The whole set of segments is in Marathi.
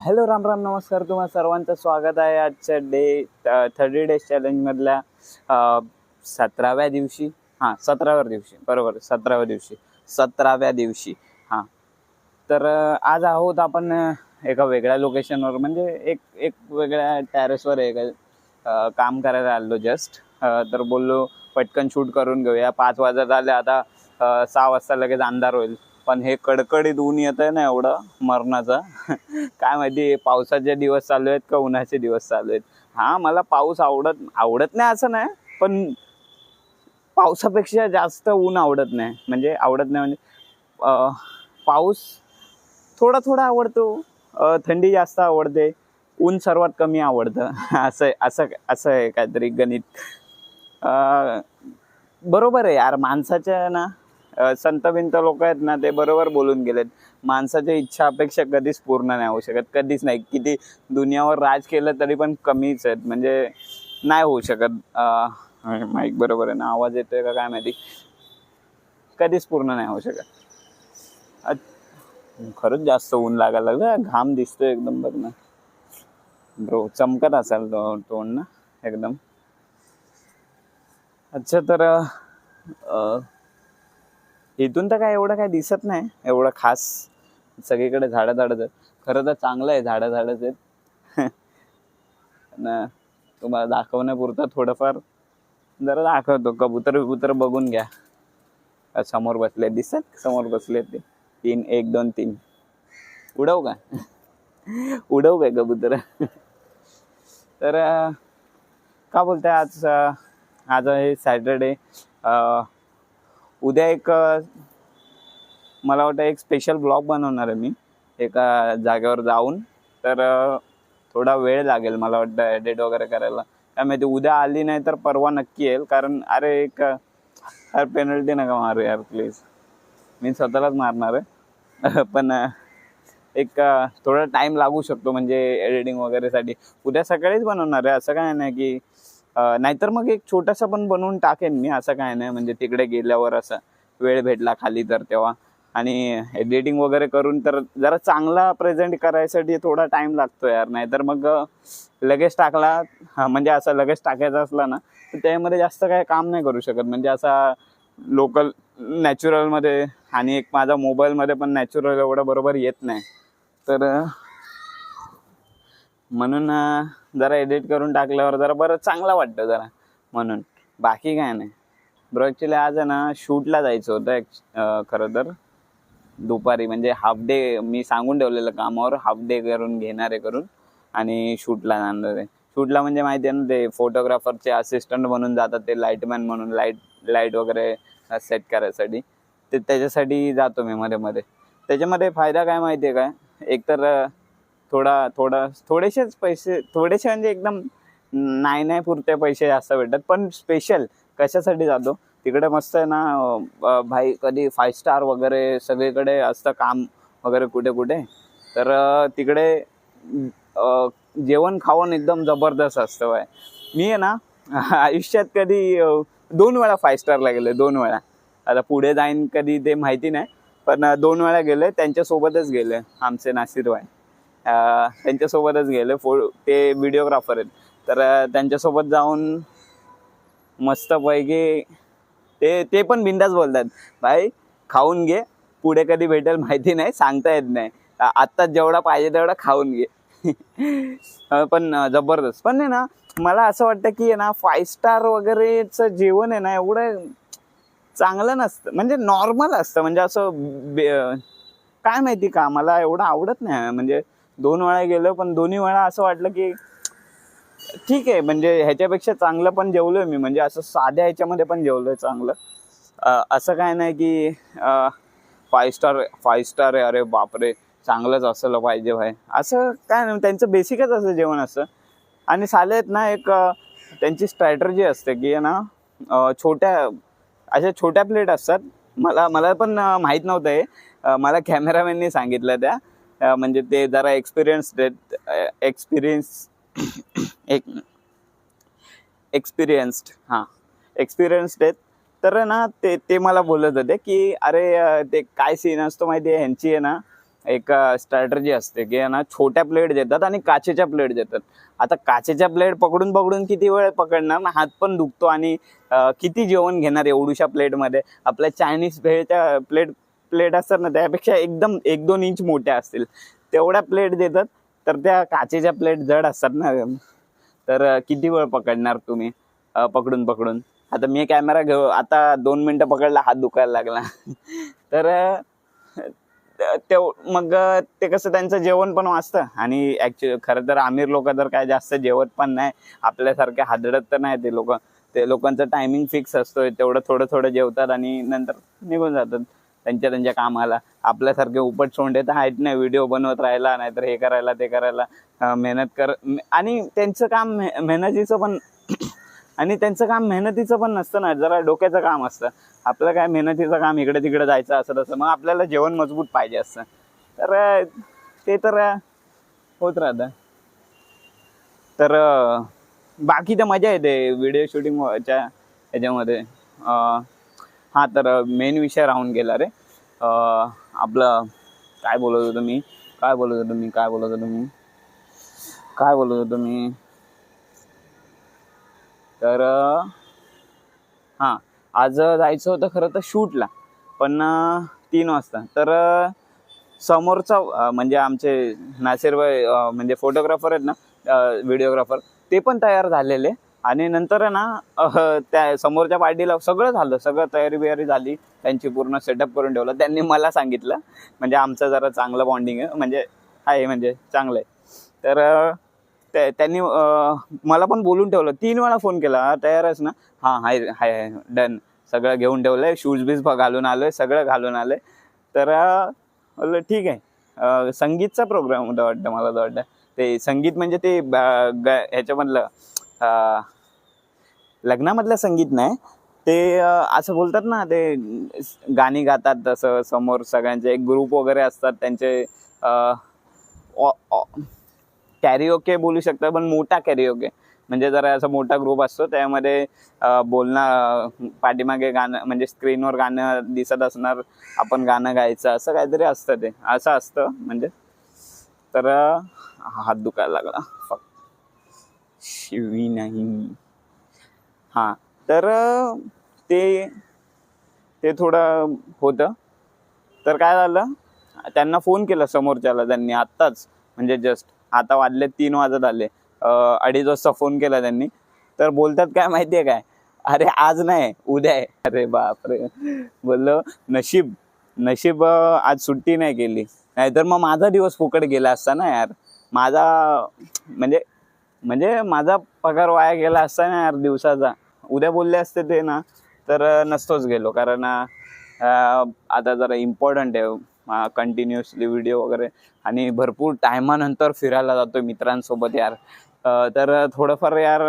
हॅलो, राम राम, नमस्कार. तुम्हा सर्वांचं स्वागत आहे आजच्या 30 डेज चॅलेंजमधल्या 17व्या दिवशी. 17व्या दिवशी, बरोबर, 17व्या दिवशी. हां, तर आज आहोत आपण एका वेगळ्या लोकेशनवर, म्हणजे एक एक वेगळ्या टॅरेसवर काम करायला आलो जस्ट. तर बोललो पटकन शूट करून घेऊया. 5 वाजत आले आता. 6 वाजता लगेच अंधार होईल. पण हे कडकडीत ऊन येत आहे ना, एवढं मरणाचं. काय माहिती पावसाचे दिवस चालू आहेत का उन्हाचे दिवस चालू आहेत. मला पाऊस आवडत नाही असं नाही, पण पावसापेक्षा जास्त ऊन आवडत नाही. म्हणजे पाऊस थोडा थोडा आवडतो, थंडी जास्त आवडते, ऊन सर्वात कमी आवडतं. असं असं असं आहे काहीतरी गणित. बरोबर आहे यार. माणसाच्या ना संत बिंत लोक आहेत ना, ते बरोबर बोलून गेलेत. माणसाच्या इच्छा अपेक्षा कधीच पूर्ण नाही होऊ शकत, कधीच नाही. किती दुनियावर राज केलं तरी पण कमीच आहेत, म्हणजे नाही होऊ शकत. माईक बरोबर आहे ना, आवाज येतोय का काय माहिती. कधीच पूर्ण नाही होऊ शकत. खरंच जास्त ऊन लागायला लागलं, घाम दिसतोय एकदम. बघ ना ब्रो, चमकत असाल तोंड ना एकदम. अच्छा, तर इथून तर काय एवढं काय दिसत नाही एवढं खास. सगळीकडे झाडच आहेत. खरं तर चांगलं आहे, झाडच आहेत. ना, तुम्हाला दाखवण्यापुरतं थोडंफार जरा दाखवतो. कबूतर बघून घ्या. समोर बसले दिसत, समोर बसले ते 3, 1, 2, 3. उडव का? उडव काय कबूतर? तर का बोलताय आज आहे सॅटरडे. उद्या मला वाटतं एक स्पेशल ब्लॉग बनवणार आहे मी एका जागेवर जाऊन. तर थोडा वेळ लागेल मला वाटतं एडिट वगैरे करायला. त्यामुळे उद्या आली नाही तर परवा नक्की येईल. कारण अरे पेनल्टी नका मारू यार प्लीज. मी स्वतःलाच मारणार आहे. पण थोडा टाइम लागू शकतो, म्हणजे एडिटिंग वगैरेसाठी. उद्या सकाळीच बनवणार आहे, असं काय नाही की नाहीतर मग एक छोटासा पण बनवून टाकेन मी, असं काय नाही. म्हणजे तिकडे गेल्यावर असं वेळ भेटला खाली तर तेव्हा. आणि एडिटिंग वगैरे करून तर जरा चांगला प्रेझेंट करायसाठी थोडा टाइम लागतो यार. नाहीतर मग लगेच टाकला, म्हणजे असं लगेच टाकायचं असला ना, तर त्यामध्ये जास्त काय काम नाही करू शकत. म्हणजे असा लोकल नॅचरलमध्ये. आणि एक माझा मोबाईलमध्ये पण नॅचरल एवढं बरोबर येत नाही. तर म्हणून जरा एडिट करून टाकल्यावर जरा बरं चांगलं वाटतं जरा, म्हणून. बाकी काय नाही ब्रो. ॲक्च्युली आज आहे ना शूटला जायचं होतं खरं तर दुपारी. म्हणजे हाफ डे मी सांगून ठेवलेलं कामावर, हाफ डे घेणार आहे करून, आणि शूटला जाणार आहे. शूटला म्हणजे माहिती आहे ना, ते फोटोग्राफरचे असिस्टंट म्हणून जातात, ते लाईटमॅन म्हणून, लाईट वगैरे सेट करायसाठी. ते त्याच्यासाठी जातो मी मध्ये. त्याच्यामध्ये फायदा काय माहिती आहे काय? एकतर थोडेसेच पैसे, थोडेसे म्हणजे एकदम नाही पुरते पैसे जास्त भेटतात. पण स्पेशल कशासाठी जातो तिकडे, मस्त आहे ना भाई. कधी 5 स्टार वगैरे सगळीकडे असतं काम वगैरे, कुठे. तर तिकडे जेवण खावण एकदम जबरदस्त असतं भाई. मी आहे ना आयुष्यात कधी 2 वेळा 5 स्टारला गेले, 2 वेळा. आता पुढे जाईन कधी ते माहिती नाही, पण 2 वेळा गेले. त्यांच्यासोबतच गेले आमचे नासिर भाई. त्यांच्यासोबतच गेले. ते व्हिडिओग्राफर आहेत. तर त्यांच्यासोबत जाऊन मस्तपैकी ते पण बिंदास बोलतात, भाई खाऊन घे, पुढे कधी भेटेल माहिती नाही, सांगता येत नाही. आत्ताच जेवढा पाहिजे तेवढा खाऊन घे. पण जबरदस्त. पण आहे ना, मला असं वाटतं की आहे ना 5 स्टार वगैरेचं जेवण आहे ना एवढं चांगलं नसतं, म्हणजे नॉर्मल असतं. म्हणजे असं काय माहिती का, मला एवढं आवडत नाही. म्हणजे 2 वेळा गेलो, पण दोन्ही वेळा असं वाटलं की ठीक आहे, म्हणजे ह्याच्यापेक्षा चांगलं पण जेवलोय मी. म्हणजे असं साध्या ह्याच्यामध्ये पण जेवलोय चांगलं. असं काय नाही की 5 स्टार आहे, अरे बापरे चांगलंच असलं पाहिजे भाई, असं काय नाही. त्यांचं बेसिकच असं जेवण असतं. आणि साले आहेत ना, त्यांची स्ट्रॅटर्जी असते की आहे ना अशा छोट्या प्लेट असतात. मला पण माहीत नव्हतं हे. मला कॅमेरामॅननी सांगितलं त्या. म्हणजे ते जरा एक्सपिरियन्स्ड आहेत. तर ना ते मला बोलत होते की अरे ते काय सीन असतो माहिती आहे ह्यांची आहे ना, एक स्ट्रॅटर्जी असते की ना छोट्या प्लेट देतात आणि काचेच्या प्लेट देतात. आता काचेच्या प्लेट पकडून पकडून किती वेळ पकडणार ना, हात पण दुखतो आणि किती जेवण घेणार एवढ्याशा प्लेटमध्ये. आपल्या चायनीज भेळच्या प्लेट असतात ना त्यापेक्षा एकदम 1-2 इंच मोठ्या असतील तेवढ्या प्लेट देतात. तर त्या काचेच्या प्लेट जड असतात ना, तर किती वेळ पकडणार तुम्ही पकडून पकडून. आता मी कॅमेरा घेऊ आता 2 मिनटं पकडला, हात दुखायला लागला. तर ते मग ते कसं त्यांचं जेवण पण वाचतं. आणि ॲक्च्युली खरं तर आमिर लोक तर काय जास्त जेवत पण नाही, आपल्यासारखे हादडत तर नाही ते लोक. ते लोकांचं टायमिंग फिक्स असतोय, तेवढं थोडं थोडं जेवतात आणि नंतर निघून जातात त्यांच्या कामाला. आपल्यासारखे उपट सोंडे तर आहेत नाही, व्हिडिओ बनवत राहायला, नाहीतर हे करायला ते करायला मेहनत आणि त्यांचं काम मेहनतीचं पण आणि त्यांचं काम मेहनतीचं पण नसतं ना, जरा डोक्याचं काम असतं. आपलं काय मेहनतीचं काम इकडे तिकडे जायचं असं तसं, मग आपल्याला जेवण मजबूत पाहिजे असतं. तर ते तर होत राहतं. तर बाकी तर मजा येते व्हिडिओ शूटिंगच्या ह्याच्यामध्ये. हां, तर मेन विषय राहून गेला रे. आपलं काय बोलत होतो मी काय बोलत होतो मी. तर हां, आज जायचं होतं खरं तर शूटला, पण 3 वाजता. तर समोरचा म्हणजे आमचे नासिरभाई म्हणजे फोटोग्राफर आहेत ना, व्हिडिओग्राफर, ते पण तयार झालेले. आणि नंतर आहे ना त्या समोरच्या पार्टीला सगळं झालं, सगळं तयारी बियारी झाली, त्यांची पूर्ण सेटअप करून ठेवलं. त्यांनी मला सांगितलं, म्हणजे आमचं जरा चांगलं बॉन्डिंग आहे, म्हणजे चांगलं आहे. तर त्यांनी मला पण बोलून ठेवलं. 3 वेळा फोन केला, तयारच ना? हां, हाय हाय डन. सगळं घेऊन ठेवलंय, शूज बीज घालून आलोय, सगळं घालून आलंय. तर म्हणलं ठीक आहे. संगीतचा प्रोग्राम होता वाटतं, मला तर वाटतं. ते संगीत म्हणजे ते ह्याच्यामधलं लग्नामधलं संगीत नाही, ते असं बोलतात ना, ते गाणी गातात तसं समोर सगळ्यांचे एक ग्रुप वगैरे असतात त्यांचे. कॅरिओके बोलू शकता, पण मोठा कॅरिओके म्हणजे जरा असा मोठा ग्रुप असतो, त्यामध्ये बोलणं, पाठीमागे गाणं म्हणजे स्क्रीनवर गाणं दिसत असणार, आपण गाणं गायचं, असं काहीतरी असतं. ते असं असतं म्हणजे. तर हात दुखायला लागला, फक्त शिवी नाही. हां, तर ते थोडं होतं. तर काय झालं, त्यांना फोन केला समोरच्याला त्यांनी आत्ताच, म्हणजे जस्ट आता वाजले 3 वाजत आले. 2:30 वाजता फोन केला त्यांनी. तर बोलतात काय माहिती आहे काय, अरे आज नाही उद्या आहे. अरे बापरे. बोललो नशीब आज सुट्टी नाही केली, नाहीतर मग माझा दिवस फुकट गेला असता ना यार. माझा म्हणजे माझा पगार वाया गेला असता ना यार दिवसाचा. उद्या बोलले असते ते ना, तर नसतोच गेलो. कारण आता जरा इम्पॉर्टंट आहे कंटिन्युअसली व्हिडिओ वगैरे, आणि भरपूर टायमानंतर फिरायला जातो मित्रांसोबत यार. तर थोडंफार यार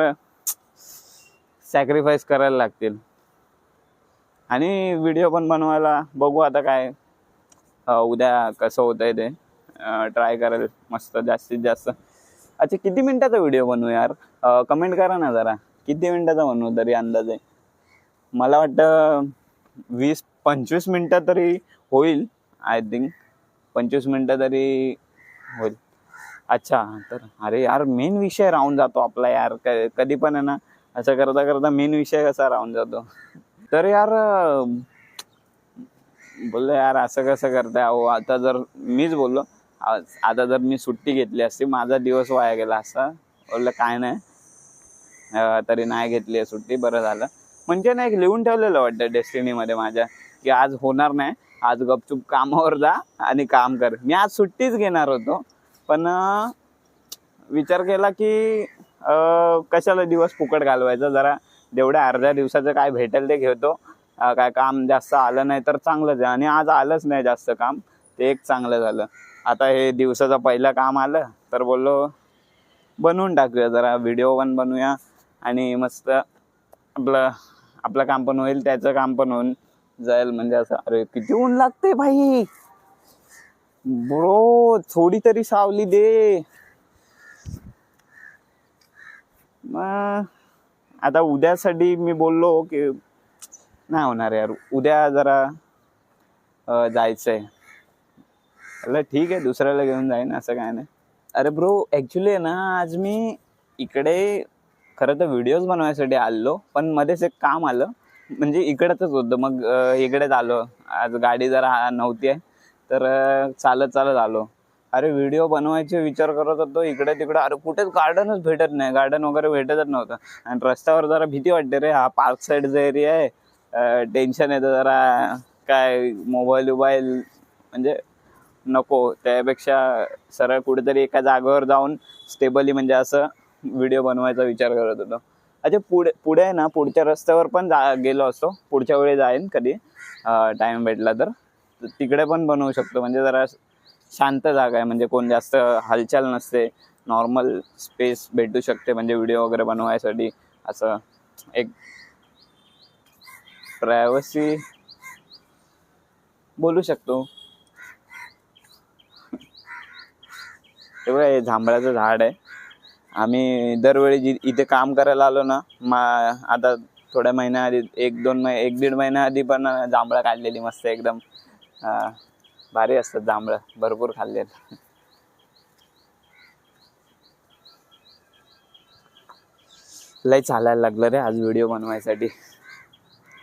सॅक्रिफाईस करायला लागतील. आणि व्हिडिओ पण बनवायला बघू आता काय उद्या कसं होतंय ते. ट्राय करेल मस्त जास्तीत जास्त. अच्छा, किती मिनिटाचा व्हिडिओ बनवू यार, कमेंट करा ना जरा, किती मिनिटाचा बनवू तरी अंदाजे. मला वाटतं 20-25 मिनटं तरी होईल. आय थिंक 25 मिनटं तरी होईल. अच्छा, तर अरे यार मेन विषय राहून जातो आपला यार, कधी पण आहे ना असं करता करता मेन विषय कसा राहून जातो. तर यार बोललो यार असं कसं करताय अहो. आता जर मीच बोललो, आता जर मी सुट्टी घेतली असती माझा दिवस वाया गेला असता. बोललं काय नाही, तरी नाही घेतली आहे सुट्टी, बरं झालं. म्हणजे नाही, लिहून ठेवलेलं वाटतं डेस्टिनीमध्ये माझ्या, की आज होणार नाही, आज गपचूप कामावर जा आणि काम कर. मी आज सुट्टीच घेणार होतो, पण विचार केला की कशाला दिवस फुकट घालवायचा, जरा जेवढ्या अर्ध्या दिवसाचं काय भेटेल ते घेतो. काय काम जास्त आलं नाही तर चांगलंच आहे, आणि आज आलंच नाही जास्त काम, ते एक चांगलं झालं. आता हे दिवसाचं पहिलं काम आलं, तर बोललो बनवून टाकूया, जरा व्हिडिओ पण बनवूया आणि मस्त आपलं काम पण होईल, त्याचं काम पण होऊन जाईल. म्हणजे असं अरे किती ऊन लागते भाई ब्रो, थोडी तरी सावली दे. मग आता उद्यासाठी मी बोललो की नाही होणार यार, उद्या जरा जायचंय. म्हटलं ठीक आहे, दुसऱ्याला घेऊन जाईन, असं काय नाही. अरे ब्रो ॲक्च्युली आहे ना, आज मी इकडे खरं तर व्हिडिओज बनवायसाठी आलो, पण मध्येच एक काम आलं, म्हणजे इकडंच होतं. मग इकडेच आलो. आज गाडी जरा नव्हती आहे, तर चालत चालत आलो. अरे व्हिडिओ बनवायचे विचार करत होतो इकडे तिकडे. अरे कुठेच गार्डनच भेटत नाही, गार्डन वगैरे भेटतच नव्हतं. आणि रस्त्यावर जरा भीती वाटते रे, हा पार्क साईडचा एरिया आहे. टेन्शन येतं जरा, काय मोबाईल म्हणजे नको. त्यापेक्षा सरळ कुठेतरी एका जागेवर जाऊन स्टेबली म्हणजे असं व्हिडिओ बनवायचा विचार करत होतो. अच्छा पुढे पुढे आहे ना, पुढच्या रस्त्यावर पण गेलो असतो. पुढच्या वेळी जाईन कधी टाइम भेटला तर तिकडे पण बनवू शकतो. म्हणजे जरा शांत जागा आहे, म्हणजे कोण जास्त हालचाल नसते, नॉर्मल स्पेस भेटू शकते म्हणजे व्हिडिओ वगैरे बनवायसाठी. असं एक प्रायव्हसी बोलू शकतो. तेव्हा हे जांभळाचं झाड आहे. आम्ही दरवेळी इथे काम करायला आलो ना, आता थोड्या महिन्याआधी, एक दीड महिन्याआधी पण जांभळं काढलेली मस्त एकदम. भारी असतात जांभळं, भरपूर खाल्लेत. लय चालायला लागलं रे आज व्हिडिओ बनवायसाठी.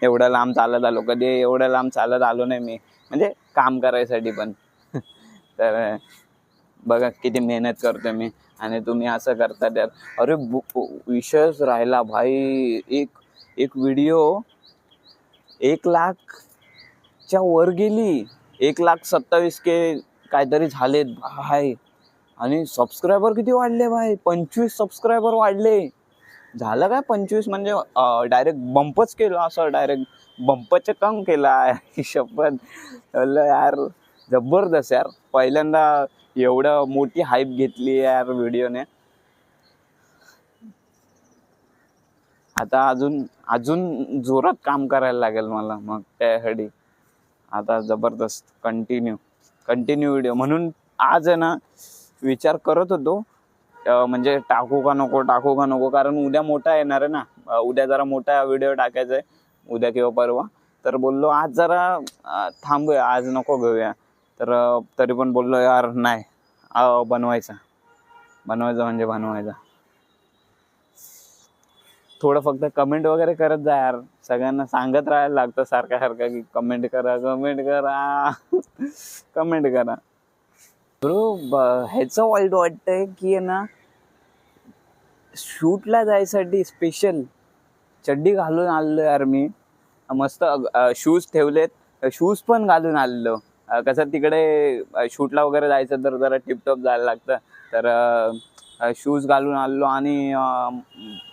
एवढं लांब चालत आलो, कधी एवढं लांब चालत आलो नाही मी, म्हणजे काम करायसाठी पण. तर बघा किती मेहनत करतो मी, आणि तुम्ही असं करता त्यात. अरे विषयच राहिला भाई. एक व्हिडिओ 1,00,000च्या वर गेली. 1,27,000 काहीतरी झालेत भाई. आणि सबस्क्रायबर किती वाढले भाई, 25 सबस्क्रायबर वाढले. झालं काय 25 म्हणजे डायरेक्ट बंपच केलं, असं डायरेक्ट बंपचं काम केलं आहे. शपथ यार, जबरदस्त यार. पहिल्यांदा एवढं मोठी हाईप घेतली यार व्हिडिओने. आता अजून जोरात काम करायला लागेल मला मग त्यासाठी. आता जबरदस्त कंटिन्यू व्हिडिओ. म्हणून आज आहे ना विचार करत होतो, म्हणजे टाकू का नको, कारण उद्या मोठा येणार आहे ना. उद्या जरा मोठा व्हिडिओ टाकायचा आहे, उद्या किंवा परवा. तर बोललो आज जरा थांबूया, आज नको घेऊया. तर तरी पण बोललो यार नाही, बनवायचा म्हणजे बनवायचा. थोडं फक्त कमेंट वगैरे करत जा यार. सगळ्यांना सांगत राहायला लागतं सारखं की कमेंट करा कमेंट करा. ब्रो ह्याचं वाईट वाटतंय की आहे ना, शूटला जायसाठी स्पेशल चड्डी घालून आलेलो यार मी. मस्त शूज ठेवलेत, शूज पण घालून आलेलो. कसं तिकडे शूटला वगैरे जायचं तर जरा टिपटॉप जायला लागतं. तर शूज घालून आलेलो, आणि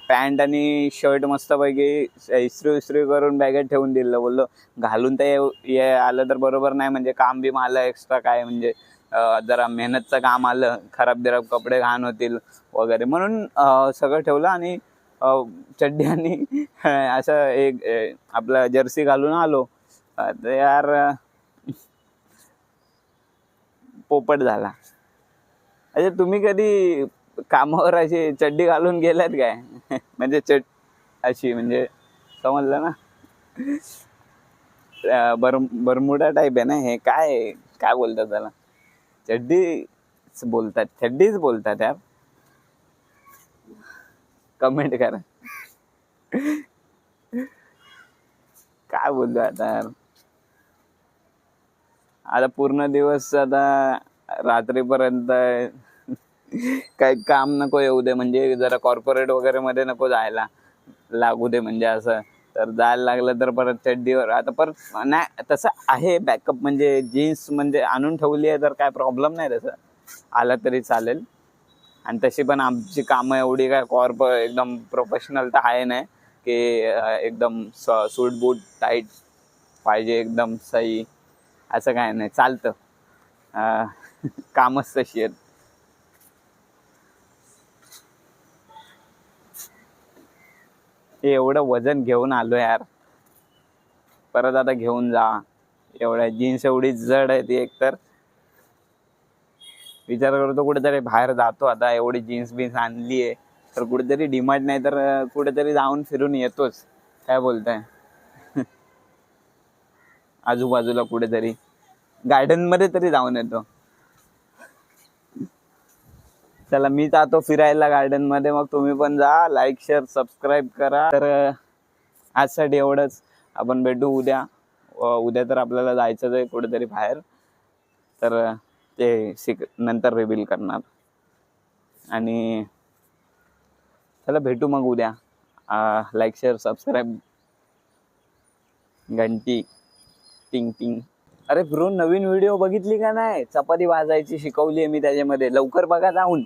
पॅन्ट आणि शर्ट मस्तपैकी इस्त्री करून बॅगेत ठेवून दिलं. बोललो घालून तर ये आलं तर बरोबर नाही, म्हणजे काम बी आलं एक्स्ट्रा काय, म्हणजे जरा मेहनतचं काम आलं, खराब कपडे घाण होतील वगैरे, म्हणून सगळं ठेवलं. आणि चड्डी आणि असं एक आपला जर्सी घालून आलो. तर यार पोपट झाला. अच्छा तुम्ही कधी कामावर अशी चड्डी घालून गेल्यात काय? म्हणजे अशी म्हणजे समजलं ना, बरमुडा टाईप आहे ना हे, काय बोलतात त्याला, चड्डीच बोलतात यार. कमेंट करा काय बोलतो आता यार. आता पूर्ण दिवस, आता रात्रीपर्यंत काही काम नको येऊ दे, म्हणजे जरा कॉर्पोरेट वगैरे मध्ये नको जायला लागू दे, म्हणजे असं. तर जायला लागलं तर परत चड्डीवर. आता परत नाही तसं आहे बॅकअप, म्हणजे जीन्स म्हणजे आणून ठेवली आहे, तर काय प्रॉब्लेम नाही तसं, आला तरी चालेल. आणि तशी पण आमची कामं एवढी काय एकदम प्रोफेशनल तर आहे नाही की एकदम सूट बूट टाईट पाहिजे एकदम सही, असं काय नाही, चालतं. कामच तशी आहेत. एवढं वजन घेऊन आलो यार, परत आता घेऊन जा. एवढ्या जीन्स एवढी जड आहे ती. एकतर विचार करतो कुठेतरी बाहेर जातो आता, एवढी जीन्स आणली आहे, तर कुठेतरी डिमांड नाही तर कुठेतरी जाऊन फिरून येतोच. काय बोलताय? आजूबाजूला कुठेतरी गार्डन मध्ये तरी जाऊन येतो. चला मी जातो फिरायला गार्डन मध्ये, मग तुम्ही पण जा, लाईक शेअर सबस्क्राईब करा. तर आजसाठी एवढंच. आपण भेटू उद्या. उद्या तर आपल्याला जायचं आहे कुठेतरी बाहेर, तर ते नंतर रिव्हील करणार. आणि चला भेटू मग उद्या. लाईक शेअर सबस्क्राईब, घंटी टिंग टिंग. अरे ब्रो, नवीन व्हिडिओ बघितली का नाही? चपाती भाजायची शिकवली आहे मी त्याच्यामध्ये, लवकर बघा जाऊन.